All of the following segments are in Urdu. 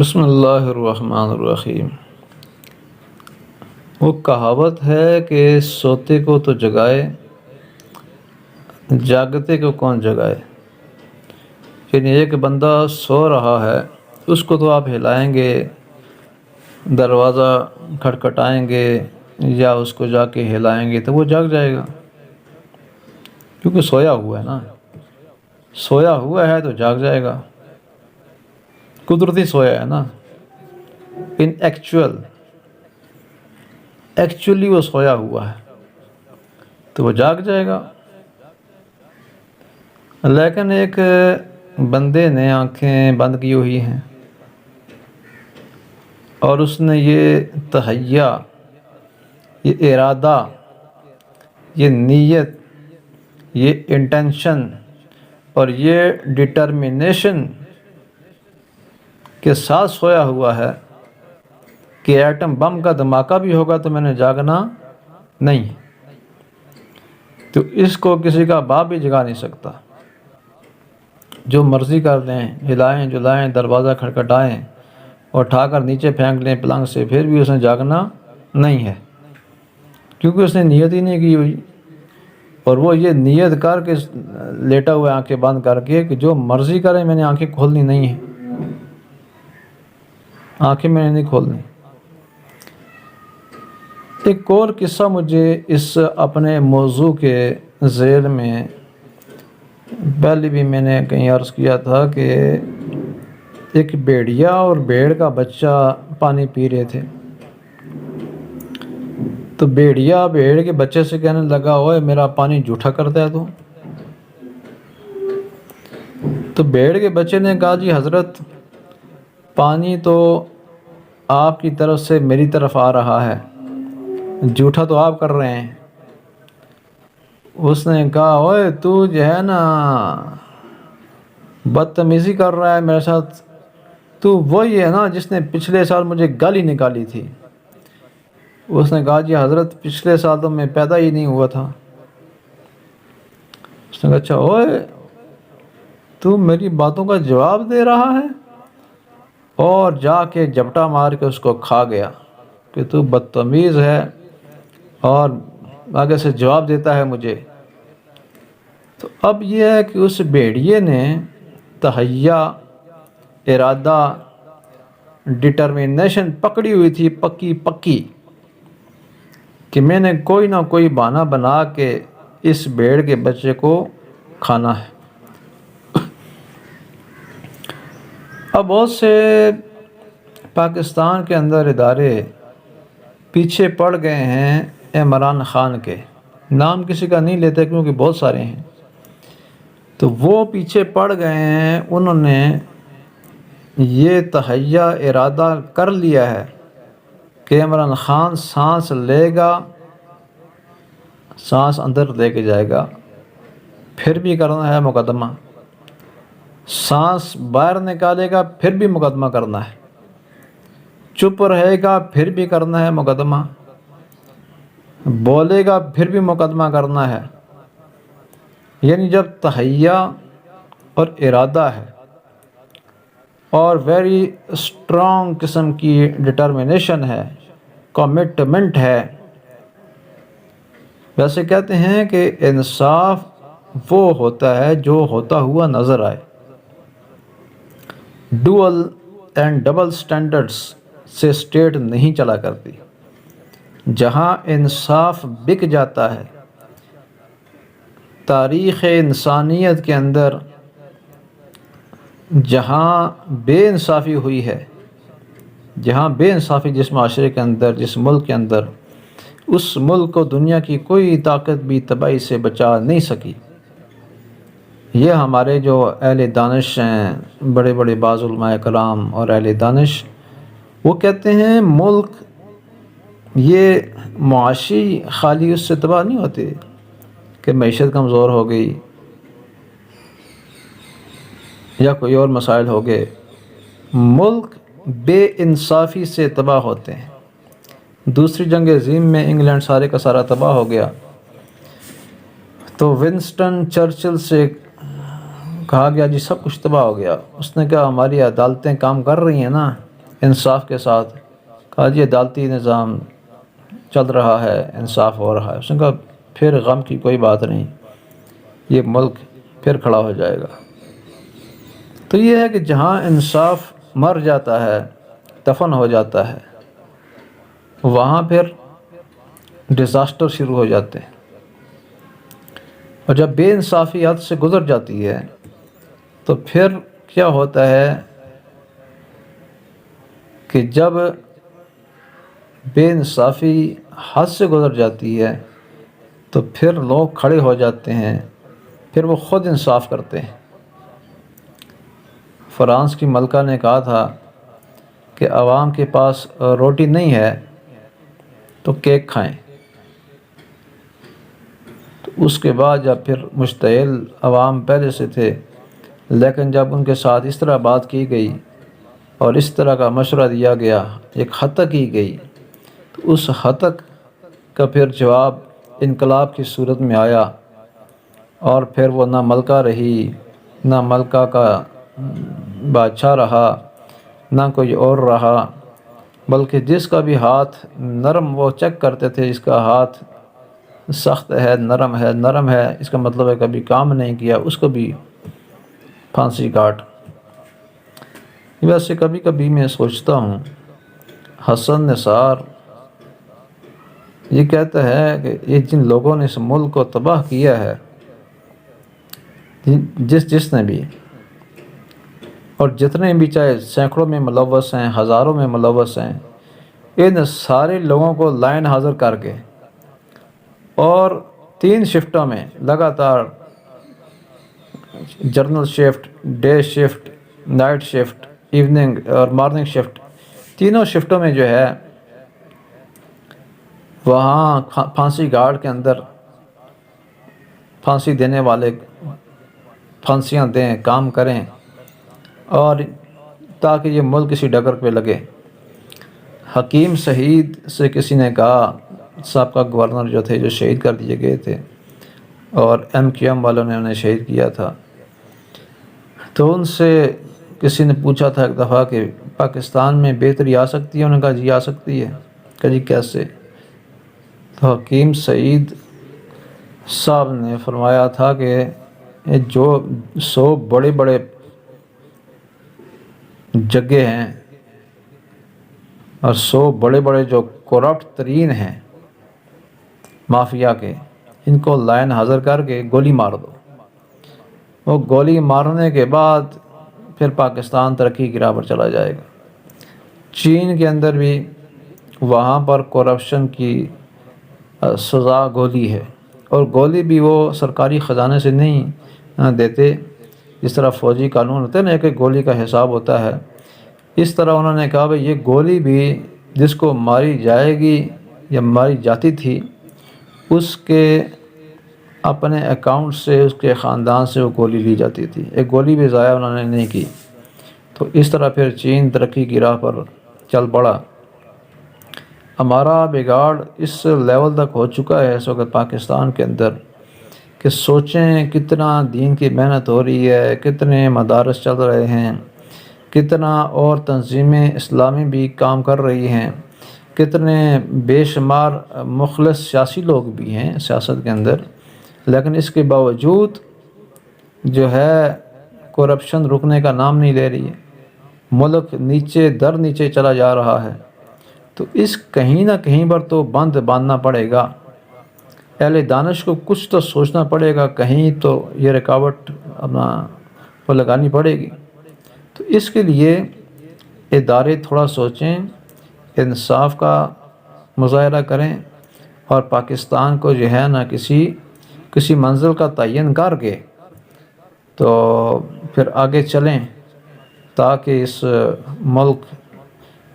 بسم اللہ الرحمن الرحیم۔ وہ کہاوت ہے کہ سوتے کو تو جگائے، جاگتے کو کون جگائے۔ یعنی ایک بندہ سو رہا ہے، اس کو تو آپ ہلائیں گے، دروازہ کھٹکھٹائیں گے یا اس کو جا کے ہلائیں گے تو وہ جاگ جائے گا، کیونکہ سویا ہوا ہے نا، سویا ہوا ہے تو جاگ جائے گا، قدرتی سویا ہے نا۔ ان ایکچولی وہ سویا ہوا ہے تو وہ جاگ جائے گا۔ لیکن ایک بندے نے آنکھیں بند کی ہوئی ہیں اور اس نے یہ تہیہ، یہ ارادہ، یہ نیت، یہ انٹینشن اور یہ ڈٹرمنیشن کے ساتھ سویا ہوا ہے کہ ایٹم بم کا دھماکہ بھی ہوگا تو میں نے جاگنا نہیں، تو اس کو کسی کا باپ بھی جگا نہیں سکتا۔ جو مرضی کر دیں، ہلائیں جلائیں، دروازہ کھٹکھٹائیں اور اٹھا کر نیچے پھینک لیں پلنگ سے، پھر بھی اس نے جاگنا نہیں ہے، کیونکہ اس نے نیت ہی نہیں کی ہوئی۔ اور وہ یہ نیت کر کے لیٹا ہوا آنکھیں بند کر کے کہ جو مرضی کرے میں نے آنکھیں کھولنی نہیں ہیں، آنکھیں میں نے نہیں کھولنی۔ ایک اور قصہ مجھے اس اپنے موضوع کے ذیل میں پہلے بھی میں نے کہیں عرض کیا تھا کہ ایک بھیڑیا اور بھیڑ کا بچہ پانی پی رہے تھے، تو بھیڑیا بھیڑ کے بچے سے کہنے لگا، اوئے میرا پانی جھوٹا کرتا ہے تو بھیڑ کے بچے نے کہا، جی حضرت پانی تو آپ کی طرف سے میری طرف آ رہا ہے، جھوٹا تو آپ کر رہے ہیں۔ اس نے کہا، اوئے تو جو ہے نا بدتمیزی کر رہا ہے میرے ساتھ، تو وہی ہے نا جس نے پچھلے سال مجھے گالی نکالی تھی۔ اس نے کہا، جی حضرت پچھلے سال تو میں پیدا ہی نہیں ہوا تھا۔ اس نے کہا، اچھا اوئے تو میری باتوں کا جواب دے رہا ہے، اور جا کے جھپٹا مار کے اس کو کھا گیا کہ تو بدتمیز ہے اور آگے سے جواب دیتا ہے مجھے۔ تو اب یہ ہے کہ اس بھیڑیے نے تہیہ، ارادہ، ڈٹرمنیشن پکڑی ہوئی تھی، پکی کہ میں نے کوئی نہ کوئی بہانہ بنا کے اس بھیڑ کے بچے کو کھانا ہے۔ اب بہت سے پاکستان کے اندر ادارے پیچھے پڑ گئے ہیں عمران خان کے، نام کسی کا نہیں لیتے کیونکہ بہت سارے ہیں، تو وہ پیچھے پڑ گئے ہیں، انہوں نے یہ تہیہ ارادہ کر لیا ہے کہ عمران خان سانس لے گا، سانس اندر لے کے جائے گا، پھر بھی کرنا ہے مقدمہ، سانس باہر نکالے گا پھر بھی مقدمہ کرنا ہے، چپ رہے گا پھر بھی کرنا ہے مقدمہ، بولے گا پھر بھی مقدمہ کرنا ہے۔ یعنی جب تہیہ اور ارادہ ہے اور ویری اسٹرانگ قسم کی ڈٹرمنیشن ہے، کمٹمنٹ ہے، ویسے کہتے ہیں کہ انصاف وہ ہوتا ہے جو ہوتا ہوا نظر آئے۔ ڈوئل اینڈ ڈبل سٹینڈرڈز سے اسٹیٹ نہیں چلا کرتی۔ جہاں انصاف بک جاتا ہے، تاریخ انسانیت کے اندر جہاں بے انصافی ہوئی ہے، جہاں بے انصافی جس معاشرے کے اندر، جس ملک کے اندر، اس ملک کو دنیا کی کوئی طاقت بھی تباہی سے بچا نہیں سکی۔ یہ ہمارے جو اہل دانش ہیں، بڑے بڑے بعض علماء کرام اور اہل دانش، وہ کہتے ہیں ملک یہ معاشی خالی اس سے تباہ نہیں ہوتے کہ معیشت کمزور ہو گئی یا کوئی اور مسائل ہو گئے، ملک بے انصافی سے تباہ ہوتے ہیں۔ دوسری جنگ عظیم میں انگلینڈ سارے کا سارا تباہ ہو گیا، تو ونسٹن چرچل سے کہا گیا، جی سب کچھ تباہ ہو گیا۔ اس نے کہا، ہماری عدالتیں کام کر رہی ہیں نا، انصاف کے ساتھ، کہا جی عدالتی نظام چل رہا ہے، انصاف ہو رہا ہے، اس نے کہا پھر غم کی کوئی بات نہیں، یہ ملک پھر کھڑا ہو جائے گا۔ تو یہ ہے کہ جہاں انصاف مر جاتا ہے، دفن ہو جاتا ہے، وہاں پھر ڈیزاسٹر شروع ہو جاتے ہیں۔ اور جب بے انصافی حد سے گزر جاتی ہے تو پھر کیا ہوتا ہے کہ جب بے انصافی حد سے گزر جاتی ہے تو پھر لوگ کھڑے ہو جاتے ہیں، پھر وہ خود انصاف کرتے ہیں۔ فرانس کی ملکہ نے کہا تھا کہ عوام کے پاس روٹی نہیں ہے تو کیک کھائیں۔ تو اس کے بعد جب پھر مشتعل عوام پہلے سے تھے، لیکن جب ان کے ساتھ اس طرح بات کی گئی اور اس طرح کا مشورہ دیا گیا، ایک ہتک کی گئی، تو اس ہتک کا پھر جواب انقلاب کی صورت میں آیا، اور پھر وہ نہ ملکہ رہی، نہ ملکہ کا بادشاہ رہا، نہ کوئی اور رہا، بلکہ جس کا بھی ہاتھ نرم وہ چیک کرتے تھے، اس کا ہاتھ سخت ہے، نرم ہے، اس کا مطلب ہے کبھی کام نہیں کیا، اس کو بھی پھانسی کاٹ۔ ویسے کبھی کبھی میں سوچتا ہوں حسن نثار یہ کہتا ہے کہ یہ جن لوگوں نے اس ملک کو تباہ کیا ہے، جس نے بھی، اور جتنے بھی چاہے سینکڑوں میں ملوث ہیں، ہزاروں میں ملوث ہیں، ان سارے لوگوں کو لائن حاضر کر کے اور 3 شفٹوں میں لگاتار، general shift, day shift, night shift, evening اور مارننگ شفٹ، تینوں شفٹوں میں جو ہے وہاں پھانسی گھاٹ کے اندر پھانسی دینے والے پھانسیاں دیں، کام کریں، اور تاکہ یہ ملک کسی ڈگر پہ لگے۔ حکیم سعید سے کسی نے کہا، سابقہ گورنر جو تھے، جو شہید کر دیے گئے تھے اور MQM والوں نے انہیں شہید کیا تھا، تو ان سے کسی نے پوچھا تھا ایک دفعہ کہ پاکستان میں بہتری آ سکتی ہے؟ انہوں نے کہا جی آ سکتی ہے۔ کہا جی کیسے؟ تو حکیم سعید صاحب نے فرمایا تھا کہ جو 100 بڑے بڑے جگہ ہیں اور 100 بڑے بڑے جو کرپٹ ترین ہیں مافیا کے، ان کو لائن حاضر کر کے گولی مار دو۔ وہ گولی مارنے کے بعد پھر پاکستان ترقی کی راہ پر چلا جائے گا۔ چین کے اندر بھی وہاں پر کرپشن کی سزا گولی ہے، اور گولی بھی وہ سرکاری خزانے سے نہیں دیتے، جس طرح فوجی قانون ہوتے ہیں نا، ایک گولی کا حساب ہوتا ہے، اس طرح انہوں نے کہا بھئی یہ گولی بھی جس کو ماری جائے گی یا ماری جاتی تھی، اس کے اپنے اکاؤنٹ سے، اس کے خاندان سے وہ گولی لی جاتی تھی، ایک گولی بھی ضائع انہوں نے نہیں کی۔ تو اس طرح پھر چین ترقی کی راہ پر چل پڑا۔ ہمارا بگاڑ اس لیول تک ہو چکا ہے اس وقت پاکستان کے اندر کہ سوچیں کتنا دین کی محنت ہو رہی ہے، کتنے مدارس چل رہے ہیں، کتنا اور تنظیمیں اسلامی بھی کام کر رہی ہیں، کتنے بے شمار مخلص سیاسی لوگ بھی ہیں سیاست کے اندر، لیکن اس کے باوجود جو ہے کرپشن رکنے کا نام نہیں لے رہی ہے، ملک نیچے در نیچے چلا جا رہا ہے۔ تو اس کہیں نہ کہیں پر تو بند باندھنا پڑے گا، اہل دانش کو کچھ تو سوچنا پڑے گا، کہیں تو یہ رکاوٹ اپنا وہ لگانی پڑے گی۔ تو اس کے لیے ادارے تھوڑا سوچیں، انصاف کا مظاہرہ کریں، اور پاکستان کو جو ہے نا کسی منزل کا تعین کر کے تو پھر آگے چلیں، تاکہ اس ملک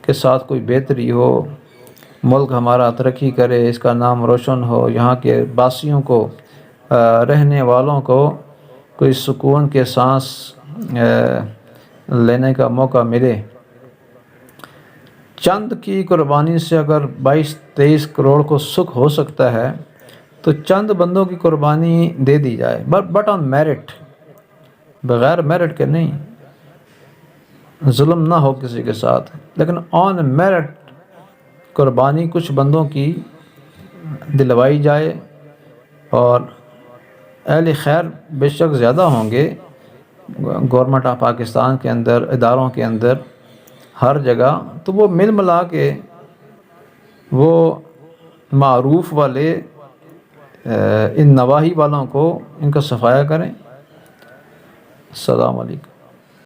کے ساتھ کوئی بہتری ہو، ملک ہمارا ترقی کرے، اس کا نام روشن ہو، یہاں کے باسیوں کو، رہنے والوں کو کوئی سکون کے سانس لینے کا موقع ملے۔ چند کی قربانی سے اگر 22-23 کروڑ کو سکھ ہو سکتا ہے تو چند بندوں کی قربانی دے دی جائے، بٹ آن میرٹ، بغیر میرٹ کے نہیں۔ ظلم نہ ہو کسی کے ساتھ، لیکن آن میرٹ قربانی کچھ بندوں کی دلوائی جائے، اور اہل خیر بے شک زیادہ ہوں گے گورنمنٹ آف پاکستان کے اندر، اداروں کے اندر، ہر جگہ، تو وہ مل ملا کے وہ معروف والے ان نواحی والوں کو ان کا صفایا کریں۔ السلام علیکم۔